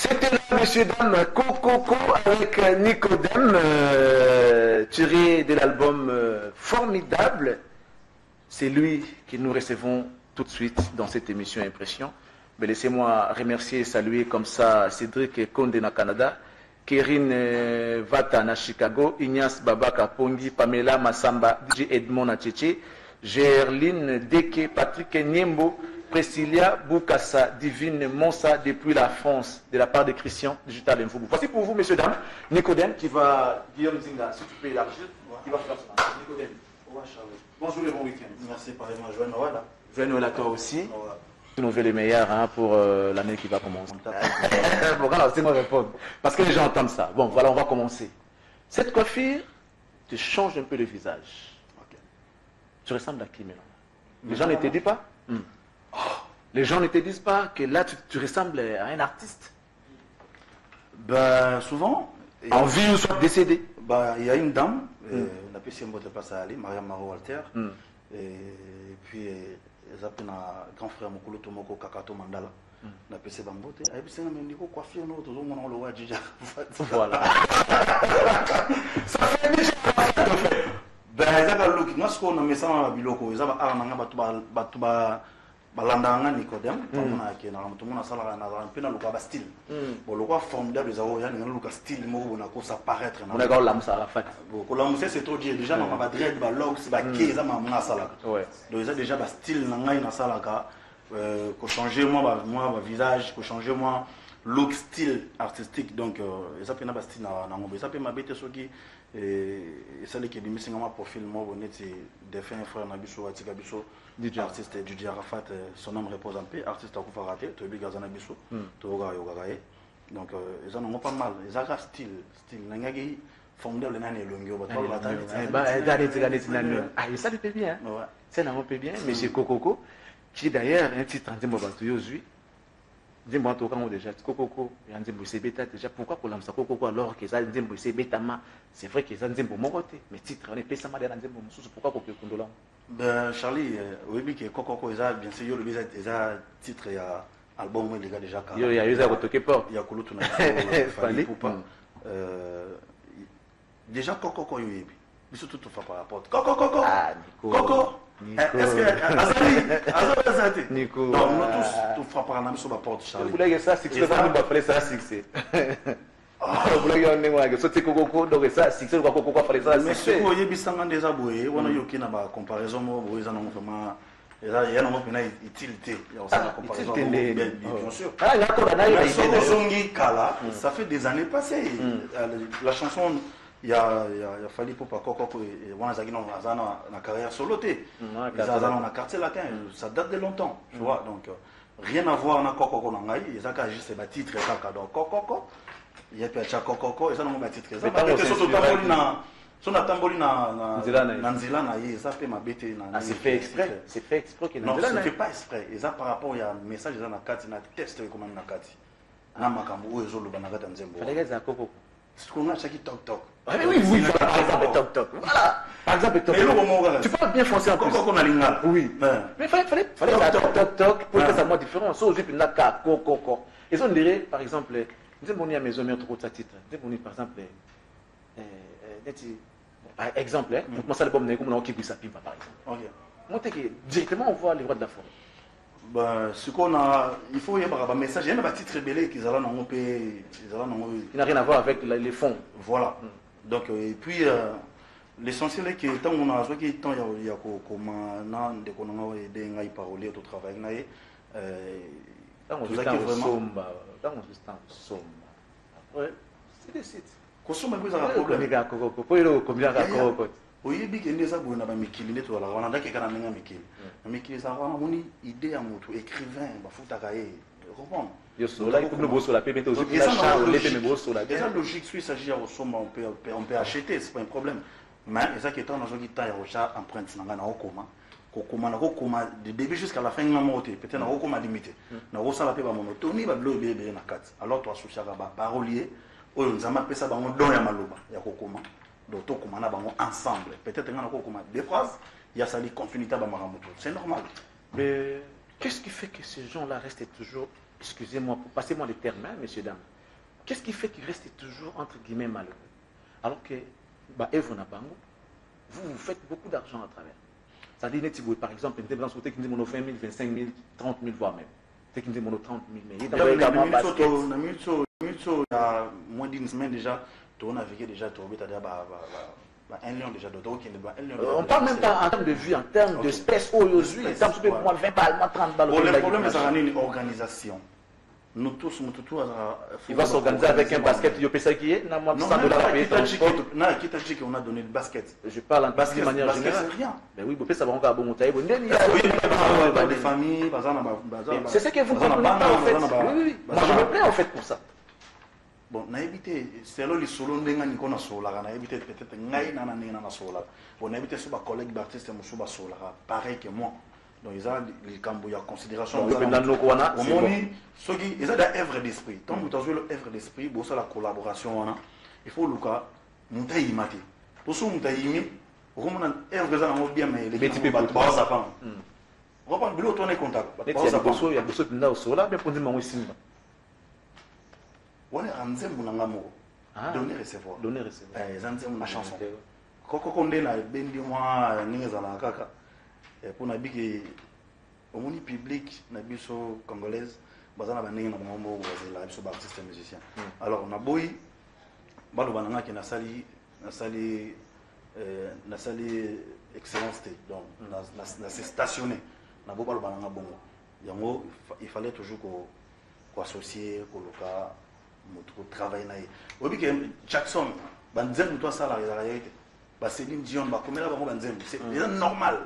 C'était là, messieurs, dames, Coco avec Nicodème, tiré de l'album Formidable. C'est lui que nous recevons tout de suite dans cette émission Impression. Mais laissez-moi remercier et saluer comme ça Cédric Konde na Canada, Kérine Vata na Chicago, Ignace Babaka Pongi, Pamela Massamba, DJ Edmond na Tchétché, Gerline Deke, Patrick Niembo, Priscilla Boukassa, Divine Monsa depuis la France, de la part de Christian Digital Info. Voici pour vous, messieurs, dames, Nicodème qui va, Guillaume Zinga, si tu peux élargir, qui va faire son answer. Nicodème. Bonjour et bon week-end. Merci, pareillement. Joyeux Noël. Joyeux Noël à toi aussi. Nous veut les meilleurs hein, pour l'année qui va commencer. Bon, alors, c'est moi répondre. Parce que les gens entendent ça. Bon, voilà, on va commencer. Cette coiffure te change un peu le visage. Okay. Tu ressembles à qui maintenant? Les gens ne te disent pas Les gens ne te disent pas que là, tu ressembles à un artiste? Ben, souvent. En vie ou soit décédé? Ben, il y a une dame, on a pu s'y place à aller, Maria Maro Walter. Et puis, ils appellent un grand frère Mokolo Tomoko Kakato Mandala. On a pu s'y bamboter. Et puis, c'est un médico coiffure, nous, tout le monde, on le voit déjà. Voilà. Ça fait déjà. Ben, ils ont look. Moi, ce qu'on a mis ça dans la biloko, ils ont balandanga Nicodème, tout le monde a un style. Bon, le quoi formidable, ils ont un style, ça apparaître. On a la moussa à la fac. C'est trop dur. Déjà, on a dread, log, c'est qui ils ont un salak. Donc, ils ont déjà un style, un salaka. Pour changer moi, visage, pour changer moi, look, style artistique. Donc, ils ont un style, ils ont un bête sur qui. Et ça, qui est mis un profil, moi, on est des frères Nabiso, Atika Biso. Artiste DJ Arafat, son nom repose en paix, artiste à Koufaraté, Tobi Gazana Bissou, Toga Yogaraye. Donc, ils en ont pas mal. Ils ont un style. Ils formidable, ils ont un ça lui fait bien. Ça lui fait bien. Mais chez Kokoko, qui est d'ailleurs un titre en Zimbabwe, dis-moi, tu as déjà Kokoko, et en Zimbabwe, c'est bêta déjà. Pourquoi pour l'amsa Kokoko alors qu'ils ont Zimbabwe, c'est bêta? C'est vrai qu'ils ont Zimbabwe, mon côté. Mais titre, on est payé ça mal dans Zimbabwe, pourquoi pour que Kondola? Ben, Charlie, oui, que Kokoko, ils ont bien sûr, ils ont titre, il y a album, les gars déjà. Il y a eu un retoqué port. Il y a Kouloutou, déjà Kokoko, il y a eu. Mais surtout, tu fais par rapport. Coco! Ah, Coco! Est-ce que Azali? Nico. Non, nous tous, tu frappes par la sur la porte, Charlie. Vous voulez ça, c'est que ça nous va faire ça, c'est. Vous voulez que ça, c'est Kokoko, donc ça, c'est que Kokoko va faire ça, mais si vous voyez, Bissanga des aboués, on a eu une comparaison, ils en ont vraiment. Il y a une utilité. Il y a aussi la comparaison. Bien sûr. Ça fait des années passées. La chanson. Il a fallu pour pas Kokoko et Wanazagi dans la carrière solo. Ils ont un quartier latin, ça date de longtemps, tu vois. Donc, rien à voir avec Kokoko Nangai, ils ont juste des titres donc Kokoko, il y a pas Kokoko, ils ont un titre. Ils ont un tamboli na Nzila na ye, ça fait ma bête na. C'est fait exprès. C'est fait exprès qu'il non, c'est fait pas exprès. Ils ont par rapport il y a un message dans la carte, na test comment na carte. Na makambo ezo lo banaka nzembo. Fallait que ça Kokoko. C'est qu'on a chaque toc. Ah oui, par exemple, toc. Voilà. Par exemple, toc. Tu peux bien foncer en plus. Oui. Mais fallait ça toc pour que ça soit différent. Sauf que tu n'as qu'à Kokoko. Et on dirait, par exemple, nous avons à maison, mais trop de titre. Nous avons par exemple, exemple, moi ça le pomme comme on a qui sa pipe par exemple. Moi directement on voit les rois de la forêt. Ben, ce qu'on a, il faut y avoir un message. Il y a un titre rebellé qui n'a rien à voir avec les fonds. Voilà. Donc, et puis, l'essentiel est que tant on a il y a comme des qu'on a aidé à y parler au travail. Quand on se sent au somba, après, c'est des sites. Consomme plus à la problème. Oui, big et ça pour n'avoir mikili net ou la on a quelqu'un à mikili. Mikili ça va on idée à moto écrivain ba futa kaye. Comprendre. Yo so là il faut nous bosser la paix aussi la charge les me bosser la. Déjà logique si il s'agit au somme on peut acheter c'est pas un problème. Mais ça qui est dans notre guitare au chat empreinte na okoma. Kokoma de début jusqu'à la fin na moto peut-être na okoma limité. Na rosa la paix ba monotonie ba bloquer bébé na 4. Alors toi sous chaka ba parolier oyo nzama pesa ba don ya maloba ya kokoma. Donc, on a ensemble. Peut-être qu'on a des phrases, il y a ça les continuités à Bamaramoto. C'est normal. Mais qu'est-ce qui fait que ces gens-là restent toujours, excusez-moi, passez-moi les termes, hein, messieurs, dames, Qu'est-ce qui fait qu'il reste toujours, entre guillemets, malheureux? Alors que, bah, Eve Nabango, vous faites beaucoup d'argent à travers. C'est-à-dire, par exemple, une dépense côté qui dit 20 000, 25 000, 30 000, voire même. C'est qui dit 30 000, mais il y a moins d'une semaine déjà, tu as navigué déjà, tu as 1 lion déjà, on parle même pas en termes de vue, en termes d'espèces, aujourd'hui, en termes de moins 20 balles, moins 30 balles. Le problème, c'est une organisation. Nous tous, il va s'organiser avec un basket, il y a ça qui est, non, $100 qui t'a dit qu'on a donné le basket. Je parle en basket, de manière générale. C'est rien. Mais oui, ça va encore bon taille. Des familles, c'est ce que vous comprenez pas en fait. Oui. Moi je me plains en fait pour ça. Bon, na évité, c'est là les solos n'enga ni qu'on a sola, na évité peut-être ngai na sola. Bon, na évité sur ma collègue d'artiste musuba sola, pareil que moi. Donc ils ont les cambo ya considération. Au moni, ceux qui ils ont des œuvres d'esprit. Tant que tu as joué l'œuvre d'esprit, bon ça la collaboration wana. Il faut Luka monter imati. Pour ça monter imi, au moins œuvre ça na bien mais les petits pas ça pas. On va pas bilo tourner contact. Il y a des choses qui n'ont pas sola, mais pour dire moi aussi. On est en zéro n'angamo. Donner recevoir. Donner recevoir. Zanzé ma chanson. Koko konde na bendi moi ninga na kaka. Pour na biki au moni public na biso congolaise bazana baninga na mambo bazela biso ba artiste musicien. Alors na boy balo bananga ki na sali excellence donc na se stationner na bo balo bananga bongo. Yango il fallait toujours ko associer ko loka notre travail naï. Obi que Jackson banzem toi ça la réalité. Ba Céline Dion ba komela ba banzem c'est normal.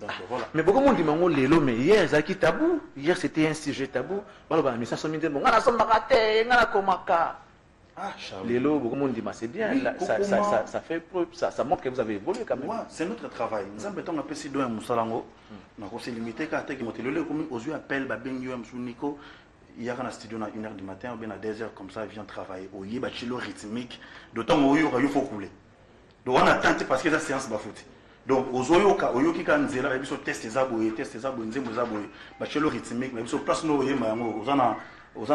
Donc voilà. Mais beaucoup de monde dit mango lelo mais hier ça qui tabou. Hier c'était un sujet tabou. Balo ba mais ça sont mis bon ngana somba raté ngana komaka. Ah Charles. Lelo beaucoup de monde dit mais c'est bien ça fait preuve ça montre que vous avez évolué quand même. Ouais, c'est notre travail. Nous avons besoin de passer dans musalango. Na ko se limiter ka te ki motelele comme aux yeux appel ba bengi yo msu Nico. Il y a un studio à 1h du matin ou bien à 2h comme ça, il vient travailler. Au yé, bachilo rythmique. D'autant où il faut couler. Donc on attend parce que la séance va foutre. Donc aux oyoka, au yoki kan zela, il faut tester ça, nzembo ça, bachilo rythmique, mais il faut place no yema, aux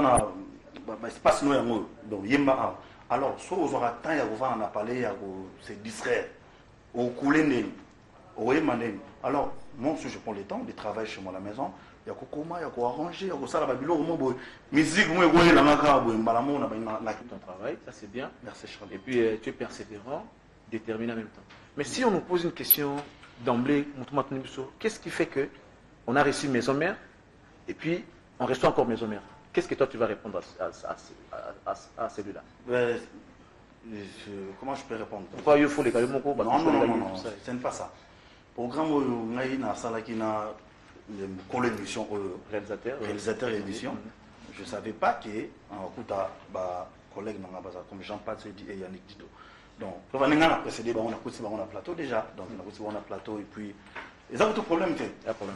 espace no yango. Donc yemba. Alors, soit aux aura temps, il y a on a parlé, il y a se distraire. Au couler né, au yema né. Alors, moi, si je prends le temps de travailler chez moi à la maison, il y a comment, il y a quoi arranger, il y a quoi ça, la Babylone, musique, moi, je vais ton travail, ça c'est bien. Merci Charles. Et puis tu es persévérant, déterminé en même temps. Mais si on nous pose une question d'emblée, qu'est-ce qui fait que on a reçu maison mère et puis on reçoit encore maison mère? Qu'est-ce que toi tu vas répondre à celui-là? Comment je peux répondre? Pourquoi il faut les gars? Non, ce n'est pas ça. Programme où on a une salle qui n'a l'émission réalisateur émission. Je ne savais pas que en collègue comme Jean-Patrick et Yannick Dido. Donc, on a précédé, on a plateau déjà. Donc, on a plateau et puis. Et ça, tout problème.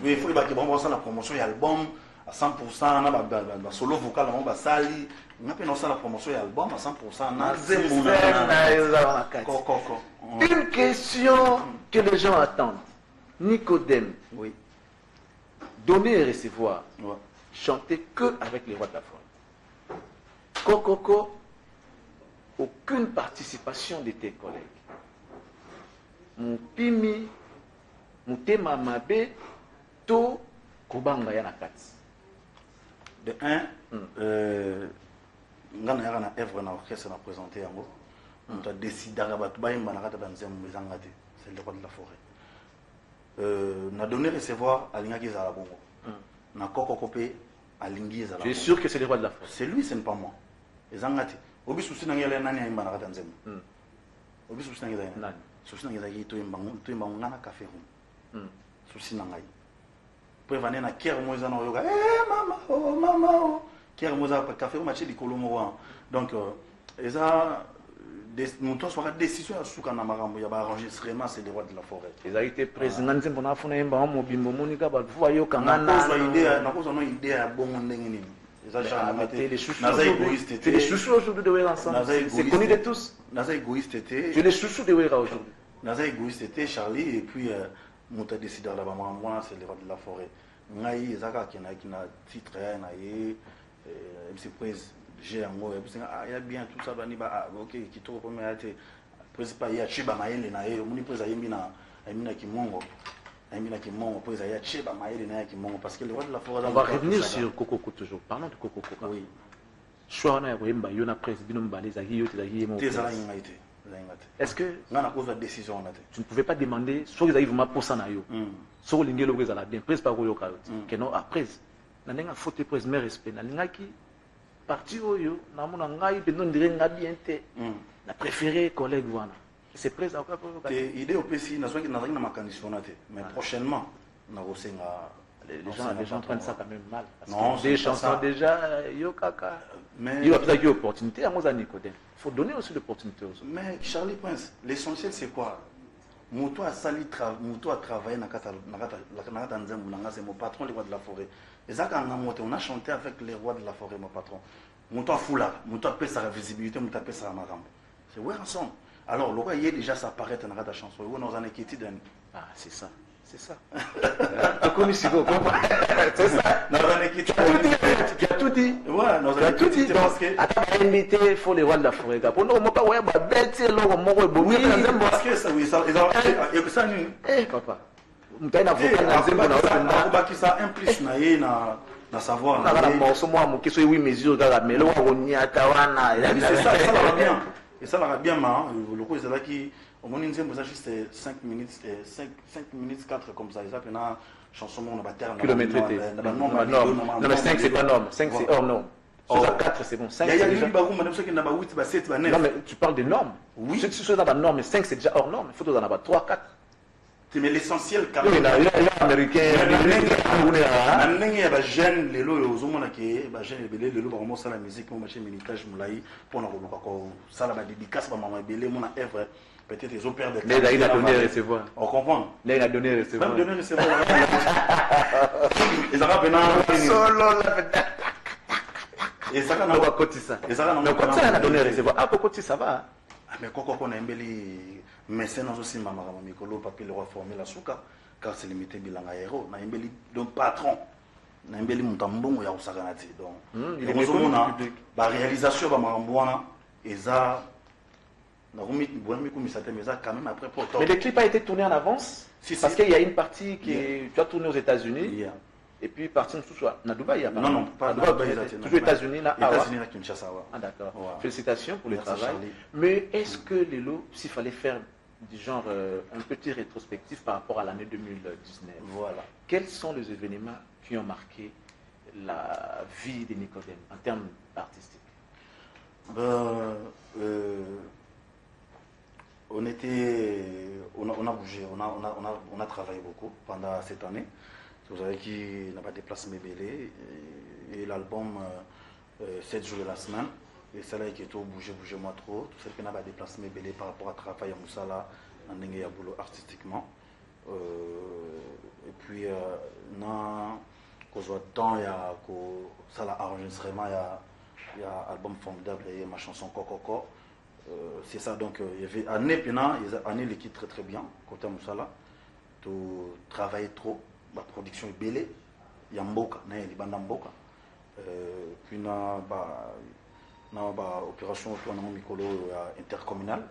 Il faut que la promotion et l'album à 100%, on a solo vocal, on a sali. On a la promotion et l'album à 100%. Une question que les gens attendent. Nicodème. Oui. Donner et recevoir. Ouais. Chanter que avec les rois de la foi. Kokoko, aucune participation de tes collègues. Mupimi, Mutema Mabe, To, Kobanga Yanakati. De un, on a une œuvre dans l'orchestre à présenter. On a décidé de c'est le roi de la forêt. Na donné recevoir à l'Inga Gizala Bongo. Na Koko Kopé à l'Ingi Gizala. Tu es sûr que c'est le roi de la forêt? C'est lui, ce n'est pas moi. Les Angati. Obi Sousi Nangela Nani Imbanaka Tanzem. Obi Sousi Nangela Nani. Sousi Nangela Yito Imbangu, to Imbangana Café Room. Sousi Nangai. Prévenez na Kier Moïsana Yoga. Eh maman, oh maman, oh. Kier Moïsana Café Room, Maché di Kolomo. Donc, ça. Nous tous avons décision à ce qu'on a enregistrement, c'est le roi de la forêt. Ils ont été présidents de la forêt. Ils ont été présidents de la forêt. Ils ont été c'est les chouchous aujourd'hui de Wera ensemble. C'est connu de tous. Naza égoïste était. Tu es les chouchous de Wera aujourd'hui. Naza égoïste était Charlie et puis nous avons décidé là-bas, moi c'est le roi de la forêt. Naï, Zaka qui a titre, Naï, MC Prez, j'ai un mot il y a bien tout ça bani ba ok qui to comme ate presque pas ya chiba maele na yeye muni presque yembi na amina kimongo amina kimongo presque ya chiba maele na kimongo parce que le roi de la forêt on va revenir sur Kokoko toujours parlons de Kokoko oui choix na ya koyemba yo na presse bino mbale ezaki yo tezaki ye mo est-ce que ngana cause de décision na te tu ne pouvais pas demander soit ils vont posa na yo so lingelo ko ezala bien presse pas ko yo ka que non après na nenga faute presse mais respect na lingaki parti oyo na mona ngai pe non dire nga bien te na préféré collègue wana c'est presse encore pour idée au PC na soki na zaki na makandition na te mais prochainement na rosenga les gens prennent ça quand même mal parce non, que des chansons déjà yo kaka mais il y a pas d'opportunité opportunité à moi Nicodème faut donner aussi l'opportunité aussi mais Charlie Prince l'essentiel c'est quoi Mouto a sali Mouto a travaillé na kata nzembo na c'est mon patron les rois de la forêt et ça quand on a chanté avec les rois de la forêt mon patron Mouto a foula Mouto a payé sa visibilité Mouto a payé sa marambo c'est ouais ensemble alors le roi y est déjà ça paraît dans la chanson où nous en équité d'un ah c'est ça c'est ça. C'est ça. Tu as tout dit. Ouais, tu as tout dit. Parce que invité, il faut les rois de la forêt. Pour nous, on pas ouais, bête, c'est l'eau, oui, parce que ça, oui, ça, ça, papa. Ça implique na savoir. Na ça, oui, mesure, mais là, on y a tawana. Ça va bien. Et ça va bien, le coup, c'est là qui. Au moins, juste 5 minutes, 4 comme ça. Ça, une chanson, on a terre. Kilométrité. Non, mais 5, c'est pas norme. 5, c'est hors norme. 4, c'est bon. 5, c'est déjà... Non, mais tu parles des normes. Oui. Si tu es dans la norme, 5, c'est déjà hors norme. Il faut en avoir 3, 4. Mais l'essentiel, quand même. Il y a américain. Il y a des jeunes, les lots, les hommes qui sont jeunes, les lots, vraiment, ça la musique, mon machin, militage, moulaï, pour nous, ça la dédicace, maman, belé, mon œuvre. Peut-être ils ont perdu. Mais il a donné à recevoir. On comprend. Là, il a donné à recevoir. Même donné à recevoir. Ils ont rappelé. Solo et ça, on va côté ça. Et ça, on a donné à recevoir. Ah, côté ça va. Mais quand on a un bel mécène aussi, maman, Mikolo, papier, le roi formé la souka, car c'est limité bilan aéro. On a un bel patron. On a un bel moutambo, il y a un saganati. Donc, il y a une réalisation, et ça. Mais le clip a été tourné en avance parce qu'il y a une partie qui tu as tourné aux États-Unis et puis partie à Dubaï. Non, pas à Dubaï. Toujours aux États-Unis, là. États-Unis, à Kinshasa. Ah, d'accord. Félicitations pour le travail. Mais est-ce que les lots, s'il fallait faire du genre un petit rétrospectif par rapport à l'année 2019, voilà. Quels sont les événements qui ont marqué la vie de Nicodème en termes artistiques? On a bougé, on a travaillé beaucoup pendant cette année. Vous savez qu'il n'a pas déplacé mes bélés et l'album 7 jours de la semaine. Et ça là qui est tout bougé moi trop. Tout ça qui n'a pas déplacé mes bélés par rapport à travail à Moussala, dans le boulot artistiquement. Et puis, dans le temps, il y a ça l'enregistrement, il y a un album formidable, il y a ma chanson Coco. C'est ça, donc il y avait année pendant, il y a année l'équipe très très bien, côté Moussala, tu travailles trop, la production est belle, il y a Mboka, il y a des bandes Mboka, puis il y a une opération autour de Mikolo intercommunal,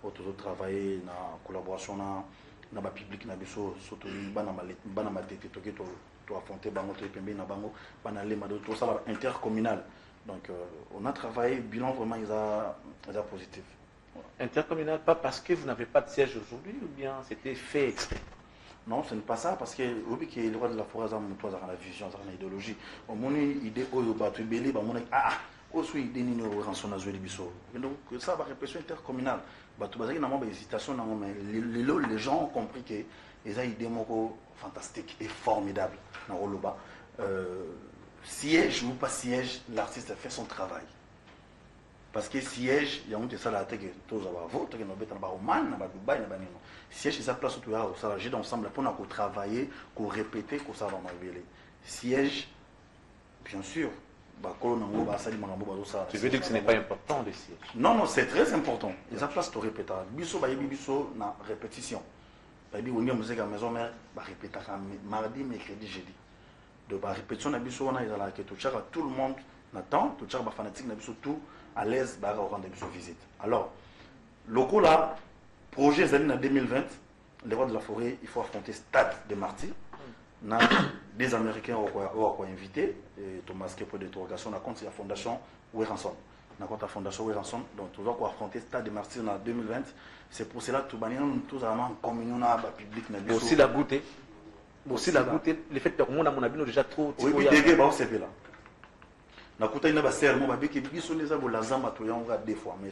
où tu travailles en collaboration avec le public, surtout tu affronter bango tu pembe na bango banale mado tout ça intercommunal. Donc on a travaillé bilan vraiment ils a positif. Intercommunal pas parce que vous n'avez pas de siège aujourd'hui ou bien c'était fait exprès? Non, ce n'est pas ça parce que le roi de la forêt a la vision, a l'idéologie. On a une idée au batu belé ba mon aussi idée ni no rançon na zoeli biso. Donc ça va répression intercommunale. Batu bazaki na mo ba hésitation na mo mais les gens ont compris que ils ont une idée moko fantastique et formidable dans Roloba. Siège ou pas siège, l'artiste a fait son travail. Parce que siège, il y a un ça la tête que tous avoir voté, que nous mettons dans Oman, dans Dubaï, dans Banino. Siège, c'est sa place où tu as ça j'ai ensemble pour nous travailler, pour répéter, pour ça va m'avéler. Siège, bien sûr. Tu veux dire que ce n'est pas important le siège? Non, non, c'est très important. Il y a place pour répéter. Biso, biso, na répétition. Baby, on y a musique à la maison, mais répéter mardi, mercredi, jeudi. De la répétition, biso, on a tout le monde. Nathan, tout le fanatique, tout à l'aise, bah, rendre des visite. Alors, locaux là, projet Zali en 2020, les rois de la forêt, il faut affronter Stade des Martyrs. Des Américains ont invité, Thomas pour d'interrogation, on a compte la fondation Weranson. On a compte la fondation Weranson, donc tout le monde affronter Stade des Martyrs en 2020. C'est pour cela que tout le monde en communion public. Aussi la goûter. Aussi la goûter, le fait que mon avis déjà trop. Oui, puis dégué, bah, c'est là. Na kuta ina ba serment ba biki biso leza bo lazamba to yanga des fois mais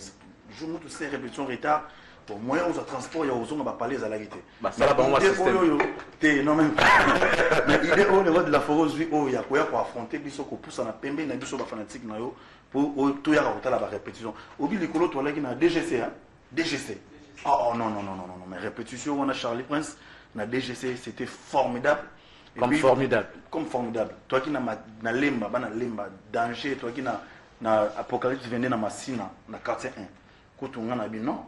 je monte ces répétitions retard pour moyen aux transport ya ozonga ba parler à la réalité. Bah ça là ba moi système. Té non même mais idée au niveau de la forose vie oh ya ko affronter biso ko poussa na pembe na biso ba fanatique na yo pour to ya ka la ba répétition. Obi likolo to la ki na DGC hein DGC. Oh non mais répétition on a Charlie Prince na DGC c'était formidable. Comme puis, formidable. Comme formidable. Toi qui na lemba, bana lemba, danger, toi qui na apocalypse venait na masina, na quartier 1. Koutunga na bi non.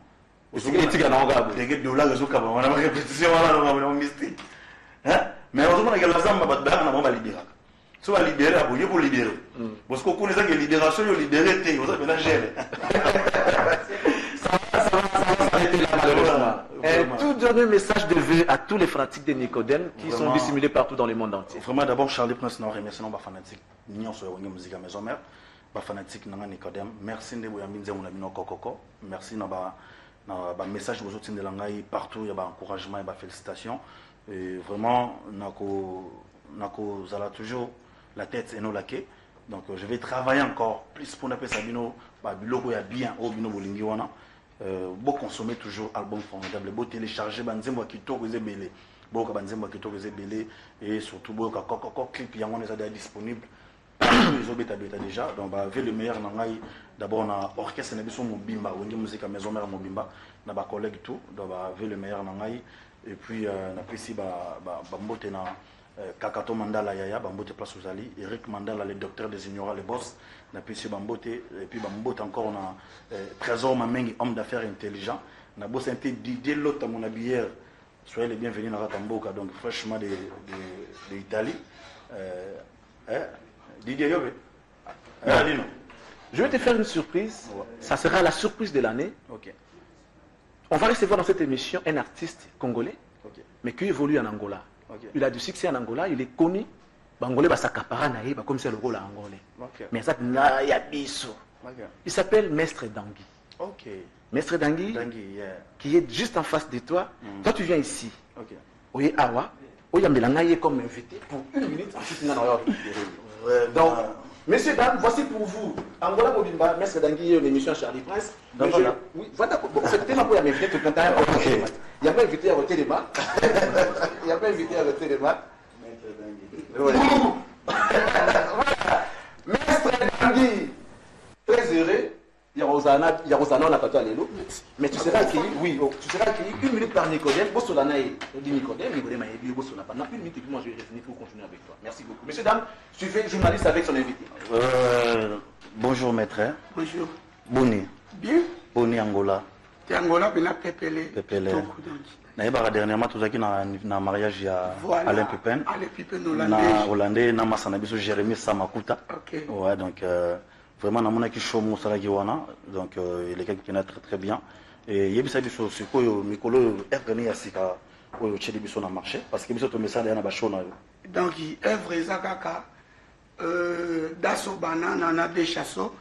Aussi que tu gagnes en gars. Des gars de là réseau kaba, on a répétition là, on a mystique. Hein? Mais heureusement que la zamba ba ba na ba libérer. Soit libérer aboyer pour libérer. Parce qu'on connaît ça que libération, yo libérer té, vous avez la gêne. Ça va s'arrêter là malheureusement. Un tout dernier message de vœux à tous les fanatiques de Nicodème qui sont dissimulés partout dans le monde entier. Vraiment, d'abord, Charlie Prince, nous remercions les fanatiques. Nous sommes les musique à maison mère. Les fanatiques de Nicodème. Merci de vous avoir mis merci de message aux autres de l'angaï partout. Il y a encouragement et félicitations. Et vraiment, nous allons toujours la tête et nous laquer. Donc, je vais travailler encore plus pour nous faire ça. Biloko ya bien au bino bolingi wana. Beau consommer toujours album formidable, beau télécharger banzembo kitoko ezebele, beau ka banzembo kitoko ezebele et surtout beau ka clip yango est déjà disponible. Les obéta déjà donc bah avec le meilleur nangai d'abord na orchestre na biso mobimba wenge musique à maison mère mobimba na ba collègue tout donc bah avec le meilleur nangai et puis na pesi ba mbote na Kakato Mandala Yaya, Bambote Place Ouzali, Eric Mandala, le docteur des ignorants, le boss, na puis Bambote, et puis Bambote encore, on a Trésor Mamengi, homme d'affaires intelligent, na boss un Didier Lotte à mon habillère, soyez les bienvenus dans Ratamboka, donc fraîchement d'Italie. Didier Yobe, je vais te faire une surprise, ça sera la surprise de l'année. Okay. On va recevoir dans cette émission un artiste congolais, mais qui évolue en Angola. Okay. Il a du succès en Angola, il est connu. Bangolais va s'accaparer naïba comme c'est le rôle angolais. Okay. Mais ça n'a ya biso. Il s'appelle Maître Dangui. Ok. Maître Dangui, yeah. Qui est juste en face de toi. Toi tu viens ici. Ok. Oye awa, oye mbelanga comme invité pour 1 minute ensuite on a donc messieurs dames, voici pour vous Angola Mobimba, Maître Dangui une émission Charlie Prince. Oui, voilà. C'était ma première invité tout le temps. Il n'y a pas invité à retirer les mains. Il n'y a pas invité à retirer les mains. Maître Dangui, très heureux. Il y a Rosana, on a pas Lélo. Mais tu seras accueilli, oui, tu seras accueilli 1 minute par Nicodème. Nicodème, a dit pendant 1 minute, moi je vais revenir pour continuer avec toi. Merci beaucoup. Messieurs, dames, tu fais journaliste avec son invité. Bonjour maître. Bonjour. Boni. Bien. Boni Angola. T'es Angola, mais la Pépélé. Pépélé. Dernièrement, tu as dit un mariage à Alain Pépin. Alain Pépin, hollandais. Hollandais, na masanabiso Jérémy Samakuta. Ok. Ouais, donc vraiment, na mona ki show mo sala wana. Donc il est quelqu'un qui est très très bien. Et il y a bisa biso sikoyo mikolo ergani ya sika oyo cheli biso na marché parce que biso to message na ba show na yo. Donc œuvre ezakaka daso banana na des chasso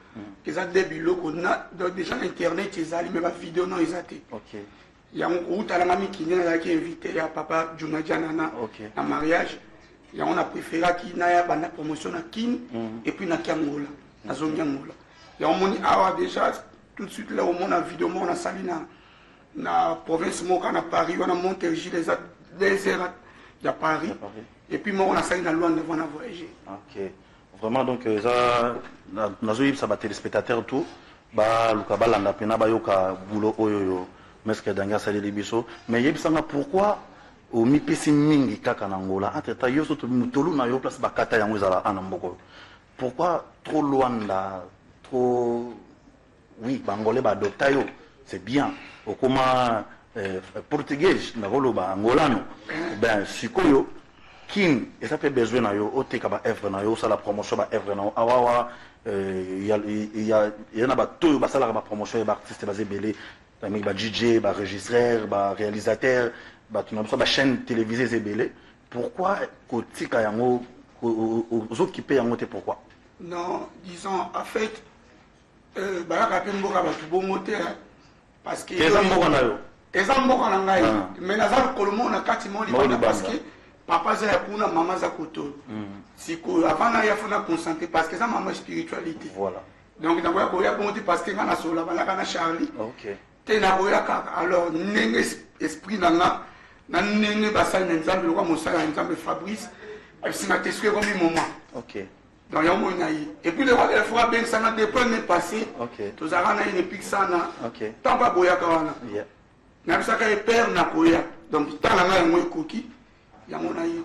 eza des biloko na donc déjà internet ezali mais ba vidéo non ezate. OK. Yango utalanga mikini na ki invité ya papa Junadiana na na mariage. Ya on a préféré ki na ya bana promotion na kin et puis na Kangola. Na zone Kangola. Ya on moni awa déjà tout de suite là au monde a vidéo on a sali na province moka na Paris on a Montérégie les heures il y a Paris et puis moi on a sali na Luanda on a voyagé. OK. Vraiment donc ça nazo ça ba téléspectateurs tout ba luka balanda pena ba yoka boulot oyo Maître Dangui sali libiso mais yebisanga pourquoi au mipesi mingi kaka na Angola entre ta yo soto mutolu na yo place bakata yango ezala ana mboko pourquoi trop Luanda trop oui bangolais ba adopta yo c'est bien au comment portugais na roloba angolano ben sikoyo kin et ça fait besoin na yo oteka ba œuvre na yo ça la promotion ba œuvre na awawa il y en a tout, ça la promotion des artistes basés belé, DJ, régisseur, réalisateur, tout chaîne télévisée zébélé. Pourquoi kotika yango aux autres qui payent yango pourquoi? Non, disons en fait balaka pe mboka batu bongo te parce que eza mboka na yo. Eza mboka na ngai. Mais nazal kolomo na kati mo libanda parce que papa za kuna mama za koto. Siko avant na ya fona concentrer parce que ça maman spiritualité. Voilà. Donc na boya koya bongo parce que ngana sola balaka na Charlie. OK. Te na boya kaka alors nenge esprit na nga na nenge basali na nzambe lokwa mosala na nzambe Fabrice abisinga teswe comme moment. OK. Donc il y a un moment et puis le roi de la foi bien ça n'a depuis l'année passée. OK. Tous arana une pique ça na. OK. Tant pas boya kawana. Yeah. Na bisa ka père na koya. Donc tant la nga moi cookie. Ya mon aïe.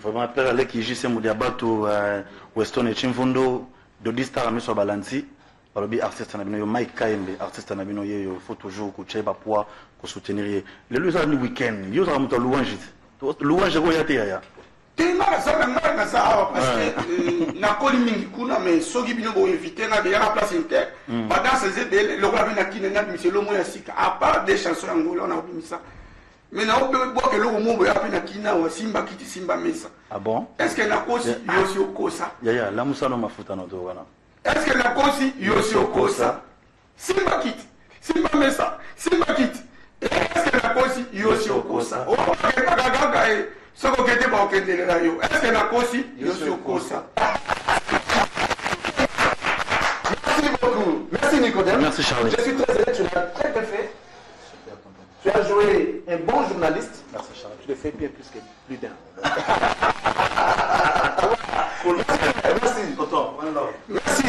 Vraiment père avec qui j'ai mudia bato Weston et Chimfundo Dodi Star mais sur balanci. Balobi artiste na bino yo Mike Kaembe artiste na bino yo faut toujours ko cheba poa ko soutenir. Le lusa ni week-end. Yo za muto louange. Louange ko ya te ya. Tellement ça na ça parce que na koli mingi kuna mais soki bino bo inviter na ya place inter. Pendant ces aides le roi na kina na monsieur Lomo ya sika à part des chansons angola on a oublié ça. Mais na ope bo que le Lomo ya na kina wa Simba kiti Simba mesa. Ah bon? Est-ce que na kosi yosi okosa? Ya la musano mafuta no to wana. Est-ce que la kosi yosi okosa? Simba kiti Simba mesa Simba kiti. Est-ce que la kosi yosi okosa? O ka gaga e ce que était pas au est-ce que la kosi yosi okosa? Merci beaucoup. Merci Nicodème. Merci Charlie. Je suis très heureux, tu l'as très bien fait. Tu as joué un bon journaliste. Merci Charlie. Tu le fais bien plus d'un. Merci. Merci.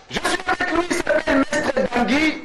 Je suis avec lui, c'est Maître Dangui.